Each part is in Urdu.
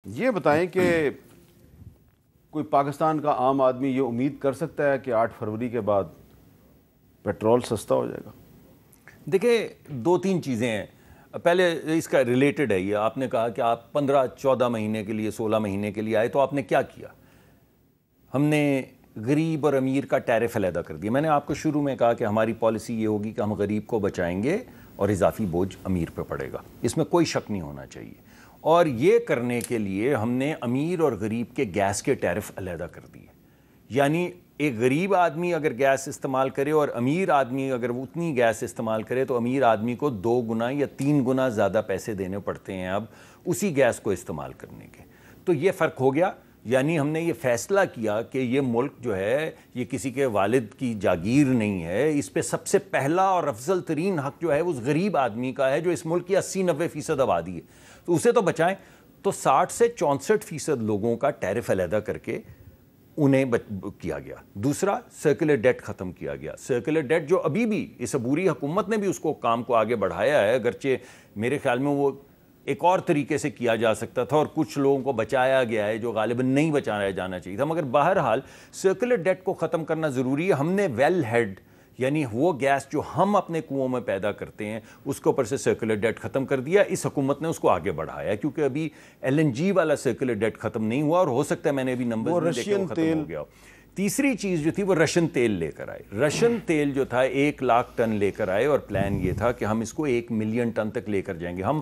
یہ بتائیں کہ کوئی پاکستان کا عام آدمی یہ امید کر سکتا ہے کہ 8 فروری کے بعد پیٹرول سستا ہو جائے گا؟ دیکھیں دو تین چیزیں ہیں. پہلے اس کا ریلیٹڈ ہے. یہ آپ نے کہا کہ آپ 15-14 مہینے کے لیے 16 مہینے کے لیے آئے تو آپ نے کیا کیا؟ ہم نے غریب اور امیر کا ٹیرف علیحدہ کر دیا. میں نے آپ کو شروع میں کہا کہ ہماری پالیسی یہ ہوگی کہ ہم غریب کو بچائیں گے اور اضافی بوجھ امیر پہ پڑے گا. اس میں کوئی شک نہیں ہونا چاہیے. اور یہ کرنے کے لیے ہم نے امیر اور غریب کے گیس کے ٹیرف علیحدہ کر دیے. یعنی ایک غریب آدمی اگر گیس استعمال کرے اور امیر آدمی اگر وہ اتنی گیس استعمال کرے تو امیر آدمی کو 2 گنا یا 3 گنا زیادہ پیسے دینے پڑتے ہیں اب اسی گیس کو استعمال کرنے کے. تو یہ فرق ہو گیا. یعنی ہم نے یہ فیصلہ کیا کہ یہ ملک جو ہے یہ کسی کے والد کی جاگیر نہیں ہے. اس پہ سب سے پہلا اور افضل ترین حق جو ہے اس غریب آدمی کا ہے جو اس ملک کی 80-90% آبادی ہے. تو اسے تو بچائیں. تو 60 سے 64% لوگوں کا ٹیرف علیحدہ کر کے انہیں کیا گیا. دوسرا سرکولر ڈیٹ ختم کیا گیا. سرکولر ڈیٹ جو ابھی بھی اس عبوری حکومت نے بھی اس کو کام کو آگے بڑھایا ہے, اگرچہ میرے خیال میں وہ ایک اور طریقے سے کیا جا سکتا تھا اور کچھ لوگوں کو بچایا گیا ہے جو غالباً نہیں بچایا جانا چاہیے تھا. مگر بہرحال سرکولر ڈیٹ کو ختم کرنا ضروری ہے. ہم نے ویل ہیڈ یعنی وہ گیس جو ہم اپنے کنوؤں میں پیدا کرتے ہیں اس کے اوپر سے سرکولر ڈیٹ ختم کر دیا. اس حکومت نے اس کو آگے بڑھایا کیونکہ ابھی LNG والا سرکولر ڈیٹ ختم نہیں ہوا اور ہو سکتا ہے میں نے ابھی نمبر دیکھے وہ ختم ہو گیا. تیسری چیز جو تھی وہ رشن تیل لے کر آئے. رشن تیل جو تھا 1 لاکھ ٹن لے کر آئے اور پلان یہ تھا کہ ہم اس کو 1 ملین ٹن تک لے کر جائیں گے. ہم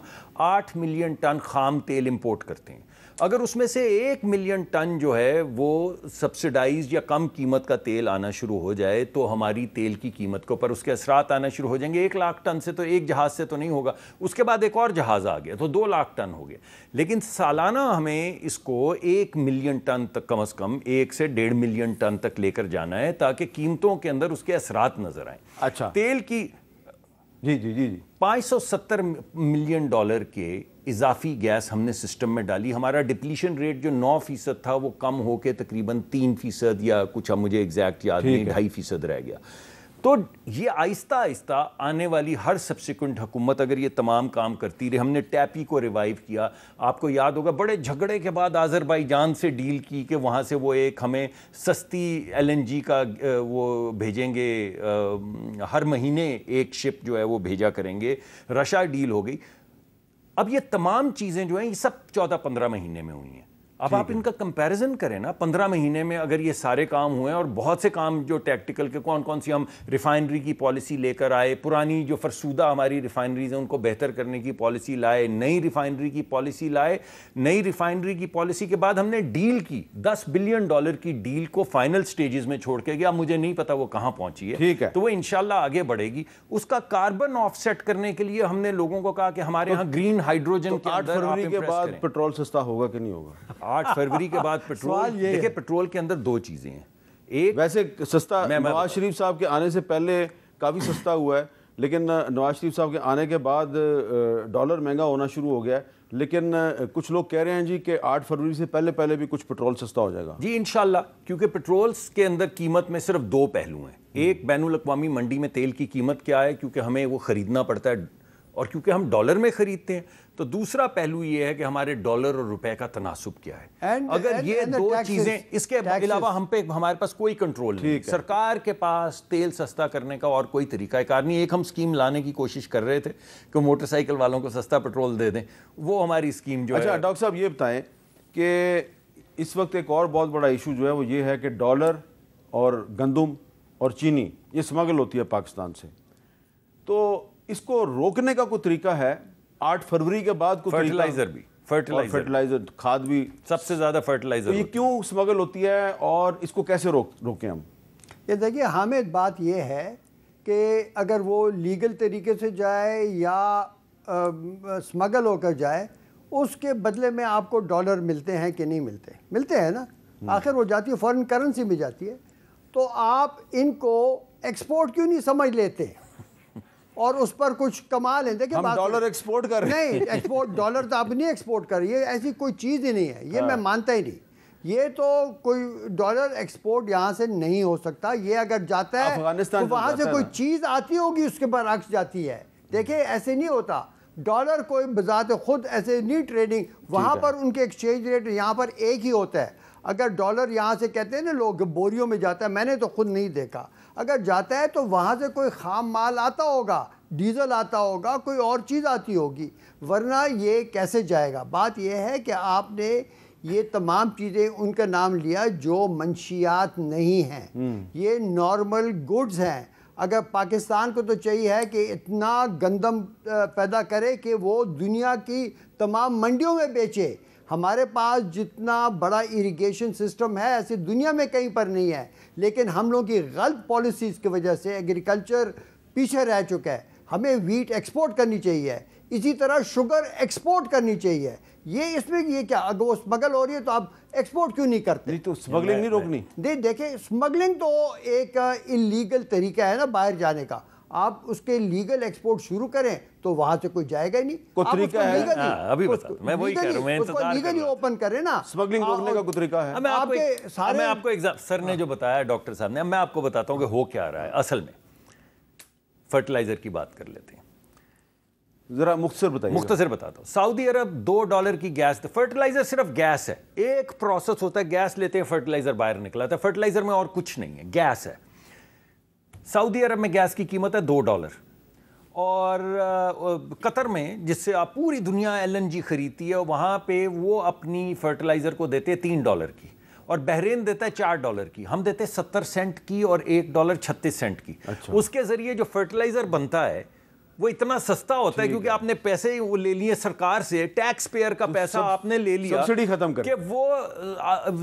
8 ملین ٹن خام تیل امپورٹ کرتے ہیں. اگر اس میں سے 1 ملین ٹن جو ہے وہ سبسڈائز یا کم قیمت کا تیل آنا شروع ہو جائے تو ہماری تیل کی قیمت کے اوپر اس کے اثرات آنا شروع ہو جائیں گے. 1 لاکھ ٹن سے تو ایک جہاز سے تو نہیں ہوگا. اس کے بعد ایک اور جہاز آ گیا تو 2 لاکھ ٹن ہو گیا. لیکن سالانہ ہمیں اس کو 1 ملین ٹن تک کم از کم 1 سے 1.5 ملین ٹن تک لے کر جانا ہے تاکہ قیمتوں کے اندر اس کے اثرات نظر آئیں. اچھا تیل کی جی $570 ملین کے اضافی گیس ہم نے سسٹم میں ڈالی. ہمارا ڈپلیشن ریٹ جو 9% تھا وہ کم ہو کے تقریباً 3% یا کچھ مجھے ایگزیکٹ یاد نہیں 2.5% رہ گیا. تو یہ آہستہ آہستہ آنے والی ہر سبسیکوئنٹ حکومت اگر یہ تمام کام کرتی رہی. ہم نے ٹیپی کو ریوائیو کیا. آپ کو یاد ہوگا بڑے جھگڑے کے بعد آذربائیجان سے ڈیل کی کہ وہاں سے وہ ایک ہمیں سستی LNG کا وہ بھیجیں گے, ہر مہینے ایک شپ جو ہے وہ بھیجا کریں گے. رشا ڈیل ہو گئی. اب یہ تمام چیزیں جو ہیں یہ سب 14-15 مہینے میں ہوئی ہیں. اب آپ ان کا کمپیریزن کریں نا. 15 مہینے میں اگر یہ سارے کام ہوئے اور بہت سے کام جو ٹیکٹیکل کے کون سی ہم ریفائنری کی پالیسی لے کر آئے, پرانی جو فرسودہ ہماری ریفائنریز ہیں ان کو بہتر کرنے کی پالیسی لائے, نئی ریفائنری کی پالیسی لائے. نئی ریفائنری کی پالیسی کے بعد ہم نے ڈیل کی $10 بلین کی ڈیل کو فائنل سٹیجز میں چھوڑ کے گیا. مجھے نہیں پتا وہ کہاں پہنچی ہے. تو وہ انشاءاللہ آگے بڑھے گی. اس کا کاربن آف سیٹ کرنے کے لیے ہم نے لوگوں کو کہا کہ ہمارے ہاں گرین ہائیڈروجن کے 8 فروری کے بعد پیٹرول سستا ہوگا کہ نہیں ہوگا؟ 8 فروری کے بعد پیٹرول, دیکھیں پیٹرول کے اندر 2 چیزیں ہیں. ایک ویسے سستا نواز شریف صاحب کے آنے سے پہلے کافی سستا ہوا ہے, لیکن نواز شریف صاحب کے آنے کے بعد ڈالر مہنگا ہونا شروع ہو گیا ہے. لیکن کچھ لوگ کہہ رہے ہیں جی کہ 8 فروری سے پہلے بھی کچھ پیٹرول سستا ہو جائے گا. جی انشاءاللہ, کیونکہ پیٹرولز کے اندر قیمت میں صرف 2 پہلو ہیں. ایک بین الاقوامی منڈی میں تیل کی قیمت کیا ہے کیونکہ ہمیں وہ خریدنا پڑتا ہے اور کیونکہ ہم ڈالر میں خریدتے ہیں. تو دوسرا پہلو یہ ہے کہ ہمارے ڈالر اور روپے کا تناسب کیا ہے. اگر یہ 2 چیزیں, اس کے علاوہ ہمارے پاس کوئی کنٹرول نہیں. سرکار کے پاس تیل سستا کرنے کا اور کوئی طریقہ کار نہیں. ایک ہم سکیم لانے کی کوشش کر رہے تھے کہ موٹر سائیکل والوں کو سستا پیٹرول دے دیں, وہ ہماری سکیم جو ہے. اچھا ڈاکٹر صاحب یہ بتائیں کہ اس وقت ایک اور بہت بڑا ایشو جو ہے وہ یہ ہے کہ ڈالر اور گندم اور چینی یہ سمگل ہوتی ہے پاکستان سے. تو اس کو روکنے کا کوئی طریقہ ہے؟ 8 فروری کے بعد کوئی فرٹیلائزر کھاد بھی سب سے زیادہ فرٹیلائزر, یہ کیوں سمگل ہوتی ہے اور اس کو کیسے روکیں ہم؟ یہ دیکھیے حامد, بات یہ ہے کہ اگر وہ لیگل طریقے سے جائے یا سمگل ہو کر جائے, اس کے بدلے میں آپ کو ڈالر ملتے ہیں کہ نہیں ملتے؟ ملتے ہیں نا. آخر وہ جاتی ہے فورن کرنسی میں جاتی ہے. تو آپ ان کو ایکسپورٹ کیوں نہیں سمجھ لیتے اور اس پر کچھ کما لیں؟ دیکھیں ہم ڈالر ایکسپورٹ کر رہے ہیں. نہیں, ایکسپورٹ ڈالر تو آپ نہیں ایکسپورٹ کر رہی ہے, ایسی کوئی چیز ہی نہیں ہے. یہ میں مانتا ہی نہیں. یہ تو کوئی ڈالر ایکسپورٹ یہاں سے نہیں ہو سکتا. یہ اگر جاتا ہے تو وہاں سے کوئی چیز آتی ہوگی اس کے برعکس جاتی ہے. دیکھیں ایسے نہیں ہوتا. ڈالر کوئی بذات خود ایسے نہیں ٹریڈنگ، وہاں پر ان کے ایکسچینج ریٹ یہاں پر ایک ہی ہوتا ہے. اگر ڈالر یہاں سے کہتے ہیں نا لوگ بوریوں میں جاتا ہے، میں نے تو خود نہیں دیکھا، اگر جاتا ہے تو وہاں سے کوئی خام مال آتا ہوگا، ڈیزل آتا ہوگا، کوئی اور چیز آتی ہوگی، ورنہ یہ کیسے جائے گا. بات یہ ہے کہ آپ نے یہ تمام چیزیں ان کا نام لیا جو منشیات نہیں ہیں، یہ نارمل گڈز ہیں. اگر پاکستان کو تو چاہیے ہے کہ اتنا گندم پیدا کرے کہ وہ دنیا کی تمام منڈیوں میں بیچے. ہمارے پاس جتنا بڑا ایریگیشن سسٹم ہے ایسے دنیا میں کہیں پر نہیں ہے، لیکن ہم لوگوں کی غلط پالیسیز کی وجہ سے ایگریکلچر پیچھے رہ چکا ہے. ہمیں ویٹ ایکسپورٹ کرنی چاہیے، اسی طرح شوگر ایکسپورٹ کرنی چاہیے. یہ اس میں یہ کیا اگر وہ اسمگل ہو رہی ہے تو آپ ایکسپورٹ کیوں نہیں کرتے؟ نہیں تو اسمگلنگ نہیں روکنی؟ دیکھیں اسمگلنگ تو ایک انلیگل طریقہ ہے نا باہر جانے کا. آپ اس کے لیگل ایکسپورٹ شروع کریں تو وہاں سے کوئی جائے گا ہی نہیں. کوئی طریقہ ہے؟ ابھی بتا میں وہی کہہ رہا ہوں، میں انتظار لیگلی اوپن کریں نا. اسمگلنگ روکنے کا کوئی طریقہ ہے؟ میں آپ کو سر نے جو بتایا ڈاکٹر صاحب نے، میں آپ کو بتاتا ہوں کہ ہو کیا رہا ہے اصل میں. فرٹیلائزر کی بات کر لیتے ہیں، ذرا مختصر بتائیے. مختصر بتاتا ہوں. سعودی عرب $2 کی گیس، فرٹیلائزر صرف گیس ہے، ایک پروسیس ہوتا ہے، گیس لیتے ہیں فرٹیلائزر باہر نکلاتا ہے، فرٹیلائزر میں اور کچھ نہیں ہے، گیس ہے. سعودی عرب میں گیس کی قیمت ہے $2، اور قطر میں جس سے آپ پوری دنیا LNG خریدتی ہے وہاں پہ وہ اپنی فرٹیلائزر کو دیتے ہیں $3 کی، اور بحرین دیتا ہے $4 کی، ہم دیتے ہیں 70 سینٹ کی اور $1 36 سینٹ کی. اس کے ذریعے جو فرٹیلائزر بنتا ہے وہ اتنا سستا ہوتا ہے کیونکہ آپ نے پیسے وہ لے لیے سرکار سے، ٹیکس پیئر کا پیسہ آپ نے لے لیا، سبسڈی ختم کر کہ وہ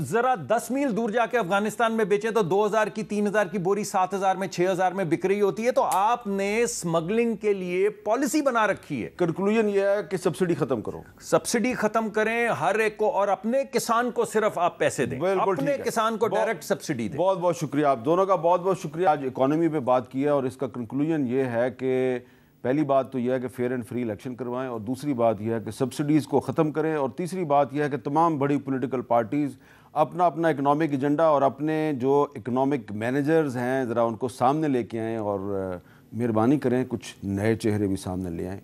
ذرا 10 میل دور جا کے افغانستان میں بیچیں تو 2000 کی 3000 کی بوری 7000 میں 6000 میں بک رہی ہوتی ہے. تو آپ نے اسمگلنگ کے لیے پالیسی بنا رکھی ہے. کنکلوژن یہ ہے کہ سبسڈی ختم کرو، سبسڈی ختم کریں ہر ایک کو، اور اپنے کسان کو صرف آپ پیسے دیں، اپنے کسان کو ڈائریکٹ سبسڈی دیں. بہت بہت شکریہ آپ دونوں کا، بہت بہت شکریہ. آج اکانومی پہ بات کی ہے اور اس کا کنکلوژن یہ ہے کہ پہلی بات تو یہ ہے کہ فیئر اینڈ فری الیکشن کروائیں، اور دوسری بات یہ ہے کہ سبسڈیز کو ختم کریں، اور تیسری بات یہ ہے کہ تمام بڑی پولیٹیکل پارٹیز اپنا اپنا اکنامک ایجنڈا اور اپنے جو اکنامک مینیجرز ہیں ذرا ان کو سامنے لے کے آئیں، اور مہربانی کریں کچھ نئے چہرے بھی سامنے لے آئیں.